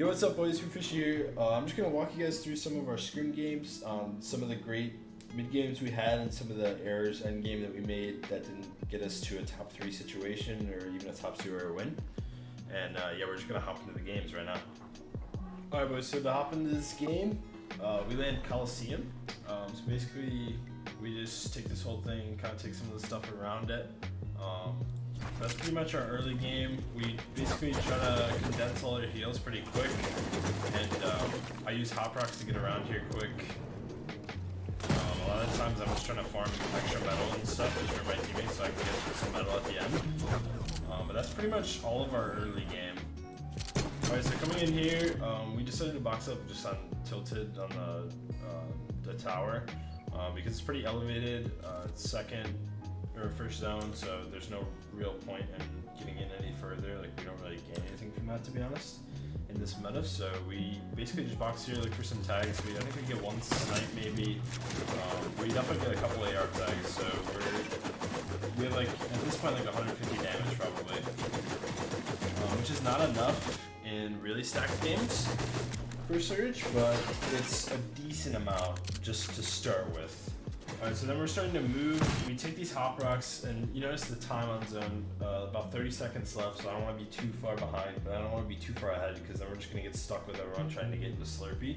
Yo, what's up, boys? whofishy here. I'm just gonna walk you guys through some of our scrim games, some of the great mid games we had, and some of the errors end game that we made that didn't get us to a top 3 situation or even a top 2 or a win. And yeah, we're just gonna hop into the games right now. All right, boys. So to hop into this game, we land Coliseum. So basically, we just take this whole thing, kind of take some of the stuff around it. So that's pretty much our early game. We basically try to condense all their heals pretty quick, and I use hop rocks to get around here quick. A lot of times I'm just trying to farm extra metal and stuff just for my teammates so I can get some metal at the end. But that's pretty much all of our early game. Alright, so coming in here, we decided to box up just on tilted on the tower because it's pretty elevated. It's second or first zone, so there's no real point in getting in any further. Like, we don't really gain anything from that, to be honest, in this meta. So we basically just box here, look for some tags. I think we get one snipe maybe. We definitely get a couple AR tags, so we have like at this point like 150 damage probably, which is not enough in really stacked games for Surge, but it's a decent amount just to start with. Alright, so then we're starting to move. We take these hop rocks, and you notice the time on zone, about 30 seconds left, so I don't want to be too far behind, but I don't want to be too far ahead, because then we're just going to get stuck with everyone trying to get the Slurpee.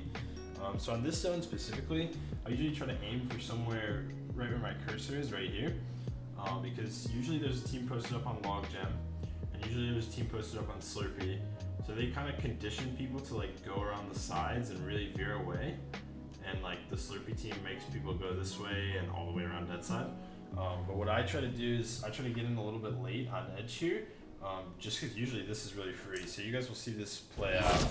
So on this zone specifically, I usually try to aim for somewhere right where my cursor is, right here, because usually there's a team posted up on Logjam, and usually there's a team posted up on Slurpee, so they kind of condition people to like go around the sides and really veer away. And like the Slurpee team makes people go this way and all the way around that side. But what I try to do is I try to get in a little bit late on edge here, just because usually this is really free. So you guys will see this play out.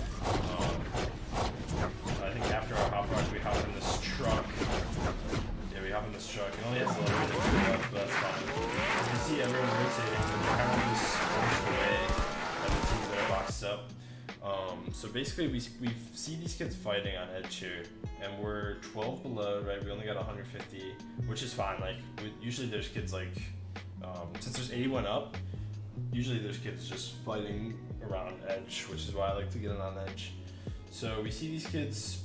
I think after our hop rock, we hop in this truck. Yeah, we hop in this truck. It only has a little bit of fuel left, but that's fine. You can see everyone rotating, and they're kind of just forced away by the teams that are boxed up. So basically we see these kids fighting on edge here, and we're 12 below, right? We only got 150, which is fine. Like, usually there's kids like, since there's 81 up, usually there's kids just fighting around edge, which is why I like to get in on edge. So we see these kids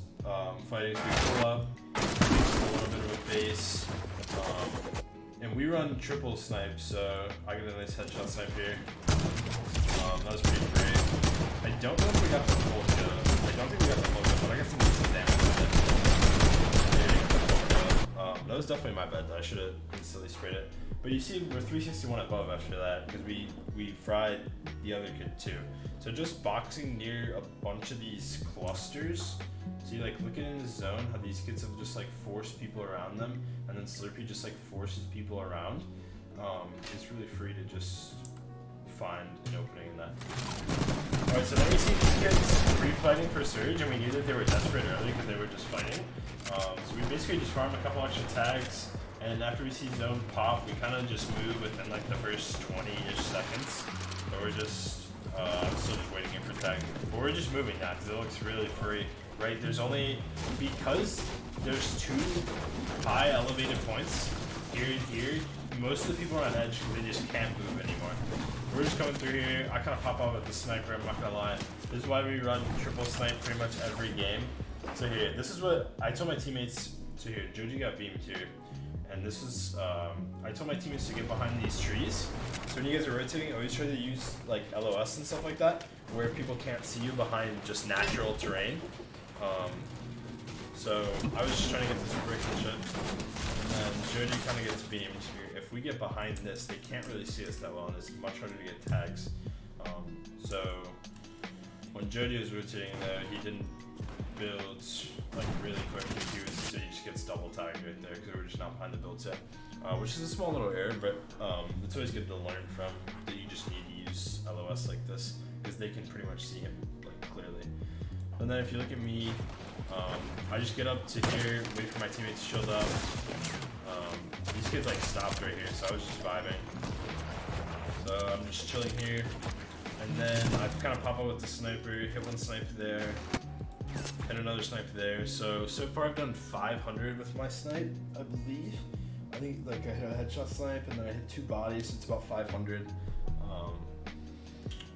fighting, so we pull up, a little bit of a base, and we run triple snipe, so I get a nice headshot snipe here. That was pretty great. I don't know if we got the full kill. I don't think we got the full kill, but I got some decent damage with it. That was definitely my bad. I should have instantly sprayed it. But you see, we're 361 above after that because we fried the other kid too. So just boxing near a bunch of these clusters. So you like looking in the zone, how these kids have just like forced people around them, and then Slurpee just like forces people around. It's really free to just find an opening in that. Alright, so then we see these kids pre-fighting for Surge, and we knew that they were desperate early because they were just fighting. So we basically just farm a couple extra tags, and after we see zone pop, we kind of just move within like the first 20-ish seconds. So we're just still just waiting in for tag. But we're just moving now because it looks really free, right? There's only, because there's 2 high elevated points here and here, most of the people are on edge because they just can't move anymore. We're just coming through here. I kind of pop out with the sniper, I'm not gonna lie. This is why we run triple snipe pretty much every game. So here, this is what I told my teammates. So here, Joji got beamed here. And this is, I told my teammates to get behind these trees. So when you guys are rotating, always try to use like LOS and stuff like that, where people can't see you behind just natural terrain. So I was just trying to get this brick and shit. And then Joji kind of gets beamed here. If we get behind this, they can't really see us that well, and it's much harder to get tags. So when Jody was rotating there, he didn't build like really quickly. So he just gets double tagged right there because we were just not behind the build set, which is a small little error, but it's always good to learn from. That you just need to use LOS like this because they can pretty much see him like clearly. And then if you look at me, I just get up to here, wait for my teammates to shield up. These kids like stopped right here, so I was just vibing. So I'm just chilling here, and then I kind of pop out with the sniper, hit one snipe there, hit another snipe there. So far I've done 500 with my snipe, I believe. I think like I hit a headshot snipe, and then I hit 2 bodies, so it's about 500.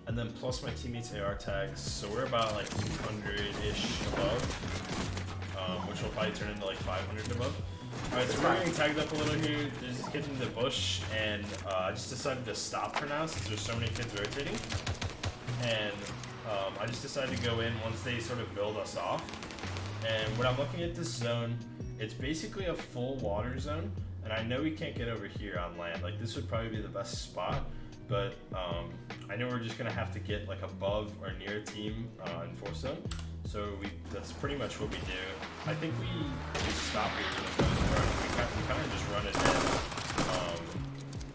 and then plus my teammates' AR tags, so we're about like 200-ish above, which will probably turn into like 500 above. Alright, so we're getting tagged up a little here. There's this kid in the bush, and I just decided to stop for now since there's so many kids rotating. And I just decided to go in once they sort of build us off. And when I'm looking at this zone, it's basically a full water zone. And I know we can't get over here on land. Like, this would probably be the best spot. But I know we're just going to have to get like above or near a team in force zone. So that's pretty much what we do. I think we stop here for the most part. We kind of just run it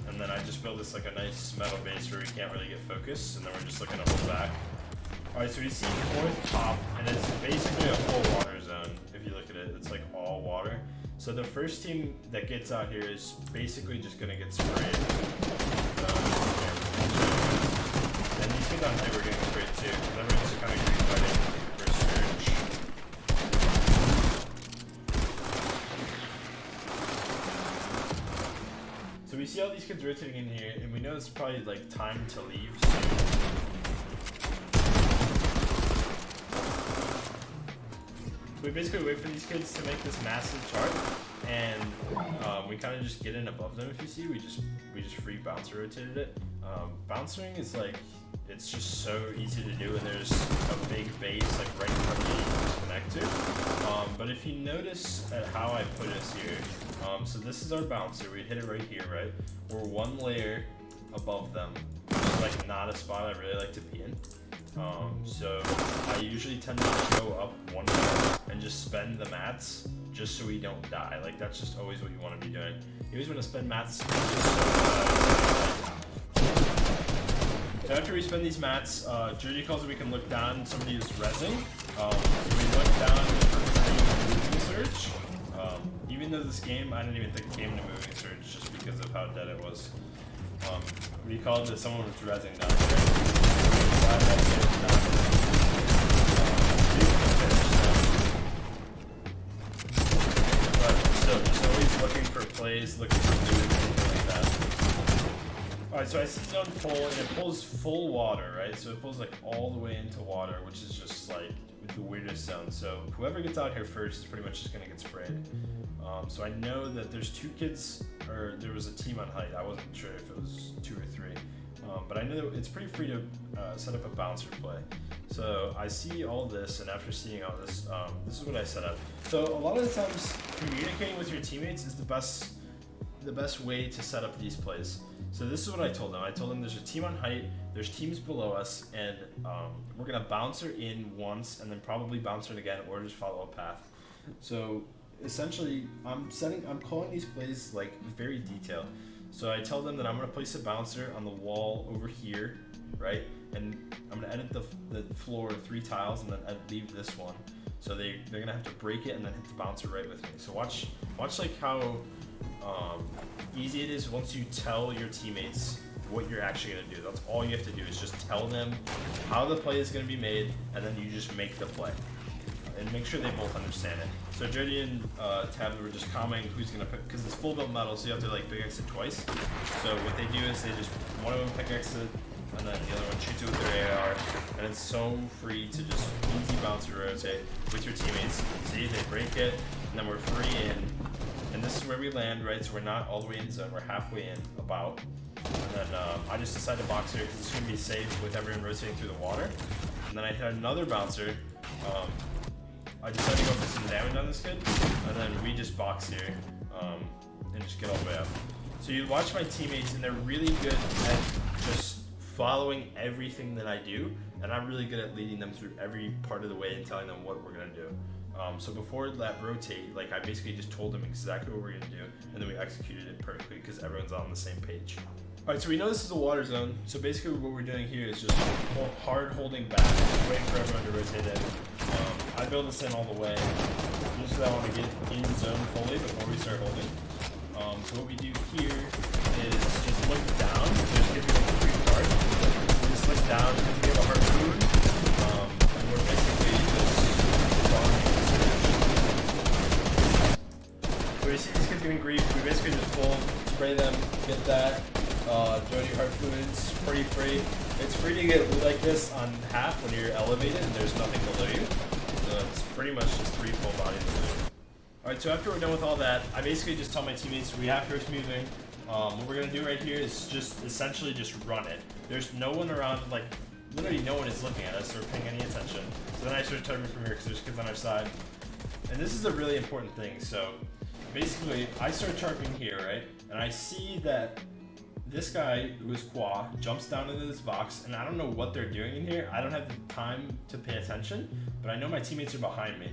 in. And then I just build this like a nice metal base where we can't really get focused. And then we're just looking to hold back. Alright, so we see fourth top, and it's basically a full water zone. If you look at it, it's like all water. So the first team that gets out here is basically just going to get sprayed. And these kids on height were getting sprayed too, because everyone's kind of green fighting for surge. So we see all these kids rotating in here, and we know it's probably like time to leave soon. So we basically wait for these kids to make this massive chart, and we kind of just get in above them. If you see, we just free bouncer rotated it. Bouncing is like, it's just so easy to do, and there's a big base like right in front of you to connect to. But if you notice at how I put us here, so this is our bouncer. We hit it right here, right? We're one layer above them, which is like not a spot I really like to be in. So I usually tend to go up one layer and just spend the mats just so we don't die. Like, that's just always what you want to be doing. You always want to spend mats just so after we spend these mats, Judy calls it we can look down. Somebody is rezzing. So we look down for moving surge. Even though this game, I didn't even think it came to moving surge just because of how dead it was. We called it someone was rezzing down here. But still, just always looking for plays, looking for food, anything like that. Alright, so I see zone pull, and it pulls full water, right? So it pulls like all the way into water, which is just like the weirdest zone. So whoever gets out here first is pretty much just gonna get sprayed. So I know that there's two kids, or there was a team on height. I wasn't sure if it was 2 or 3. But I know that it's pretty free to set up a bouncer play. So I see all this, and after seeing all this, this is what I set up. So a lot of the times, communicating with your teammates is the best way to set up these plays. So this is what I told them. I told them there's a team on height, there's teams below us, and we're gonna bouncer in once, and then probably bouncer in again, or just follow a path. So essentially, I'm calling these plays like very detailed. So I tell them that I'm going to place a bouncer on the wall over here, right? And I'm going to edit the floor 3 tiles and then leave this one. So they're going to have to break it and then hit the bouncer right with me. So watch like how easy it is once you tell your teammates what you're actually going to do. That's all you have to do is just tell them how the play is going to be made, and then you just make the play. And make sure they both understand it. So Jody and Tab were just commenting who's gonna pick, because it's full built metal, so you have to like pickaxe it twice. So what they do is they just, one of them pickaxe it, and then the other one shoots it with their AR, and it's so free to just easy bounce or rotate with your teammates. See, they break it, and then we're free in, and this is where we land, right? So we're not all the way in zone, we're halfway in, about. And then I just decided to box here because it's gonna be safe with everyone rotating through the water. And then I hit another bouncer. I decided to go for some damage on this kid, and then we just box here and just get all the way up. So you watch my teammates, and they're really good at just following everything that I do, and I'm really good at leading them through every part of the way and telling them what we're gonna do. So before that rotate, like I basically just told them exactly what we're gonna do, and then we executed it perfectly because everyone's on the same page. Alright, so we know this is a water zone, so basically what we're doing here is just hard holding back, waiting for everyone to rotate in. I build this in all the way, just because I want to get in zone fully before we start holding. So what we do here is just look down, just give you like a free card. Just look down because we have a harpoon, and we're basically just drawing. So we see these kids getting grief, we basically just pull, spray them, get that. Jody harpoons, pretty free. It's free to get loot like this on half when you're elevated and there's nothing below you. So it's pretty much just 3 full bodies of loot. Alright, so after we're done with all that, I basically just tell my teammates we have first moving. What we're gonna do right here is just essentially just run it. There's no one around, like literally no one is looking at us or paying any attention. So then I start turning from here because there's kids on our side. And this is a really important thing. So basically I start tarping here, right? And I see that this guy who is Qua jumps down into this box, and I don't know what they're doing in here. I don't have the time to pay attention, but I know my teammates are behind me.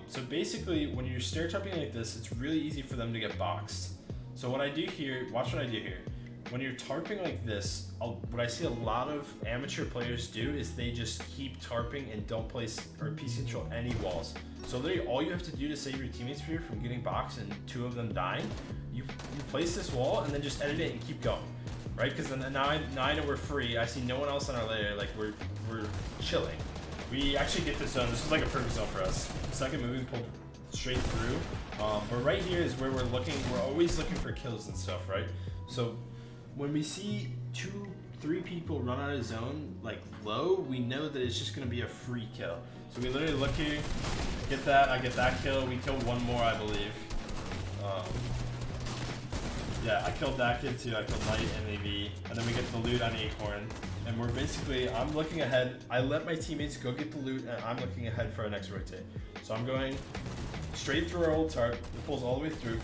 So basically when you're stair tarping like this, it's really easy for them to get boxed. So what I do here, watch what I do here. When you're tarping like this, what I see a lot of amateur players do is they just keep tarping and don't place or piece control any walls. So literally all you have to do to save your teammates here from getting boxed and 2 of them dying, you place this wall and then just edit it and keep going, right? Because then now I know we're free. I see no one else on our layer. Like we're chilling. We actually get this zone. This is like a perfect zone for us. Second moving pulled straight through. But right here is where we're looking. We're always looking for kills and stuff, right? So when we see 2, 3 people run out of zone like low, we know that it's just gonna be a free kill. So we literally look here, get that, I get that kill. We kill 1 more, I believe. Yeah, I killed that kid too. I killed Knight and AV, and then we get the loot on Acorn. And we're basically, I'm looking ahead. I let my teammates go get the loot, and I'm looking ahead for our next rotate. So I'm going straight through our old tarp. It pulls all the way through.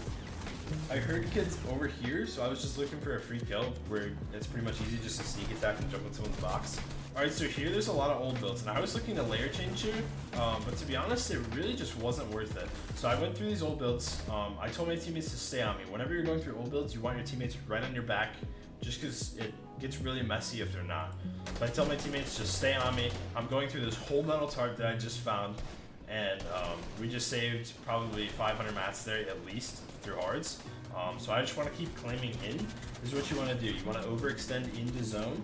I heard kids over here, so I was just looking for a free kill where it's pretty much easy just to sneak attack and jump in someone's box. Alright, so here there's a lot of old builds, and I was looking to layer change here, but to be honest, it really just wasn't worth it. So I went through these old builds. I told my teammates to stay on me. Whenever you're going through old builds, you want your teammates right on your back, just because it gets really messy if they're not. So I tell my teammates just stay on me. I'm going through this whole metal tarp that I just found, and we just saved probably 500 mats there at least through hards. So I just want to keep claiming in. This is what you want to do. You want to overextend into zone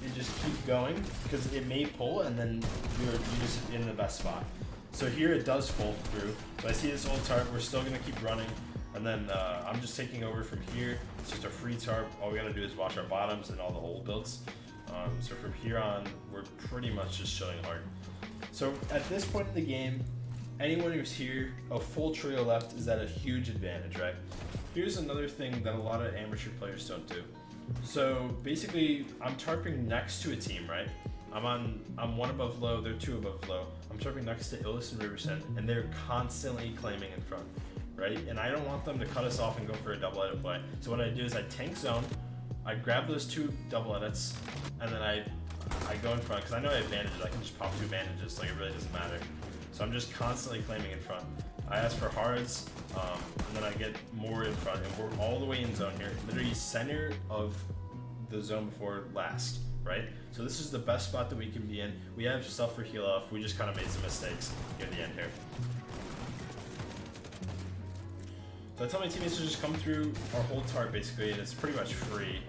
and just keep going because it may pull and then you're just in the best spot. So here it does pull through. So I see this old tarp. We're still going to keep running. And then I'm just taking over from here. It's just a free tarp. All we got to do is watch our bottoms and all the old builds. So from here on, we're pretty much just chilling hard. So at this point in the game, anyone who's here, a full trio left is at a huge advantage, right? Here's another thing that a lot of amateur players don't do. So basically, I'm tarping next to a team, right? I'm 1 above low, they're 2 above low. I'm tarping next to Illis and Riversend, and they're constantly claiming in front, right? And I don't want them to cut us off and go for a double edit play. So what I do is I tank zone, I grab those 2 double edits, and then I go in front, because I know I have bandages. I can just pop 2 bandages, like it really doesn't matter. So I'm just constantly claiming in front. I ask for hards, and then I get more in front, and we're all the way in zone here, literally center of the zone before last, right? So this is the best spot that we can be in. We have stuff for heal off. We just kind of made some mistakes near the end here. So I tell my teammates to just come through our whole tarp basically, and it's pretty much free.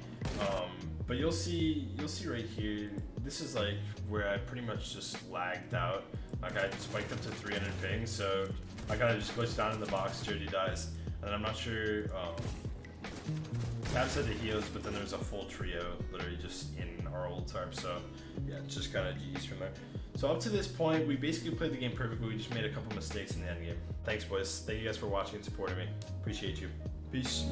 But you'll see right here, this is like where I pretty much just lagged out. Like I spiked up to 300 ping, so I gotta just glitch down in the box, Jody dies. And I'm not sure, Tab said the heals, but then there's a full trio literally just in our old tarp, so yeah, it's just kind of GG's from there. So up to this point, we basically played the game perfectly. We just made a couple mistakes in the end game. Thanks boys, thank you guys for watching and supporting me. Appreciate you. Peace.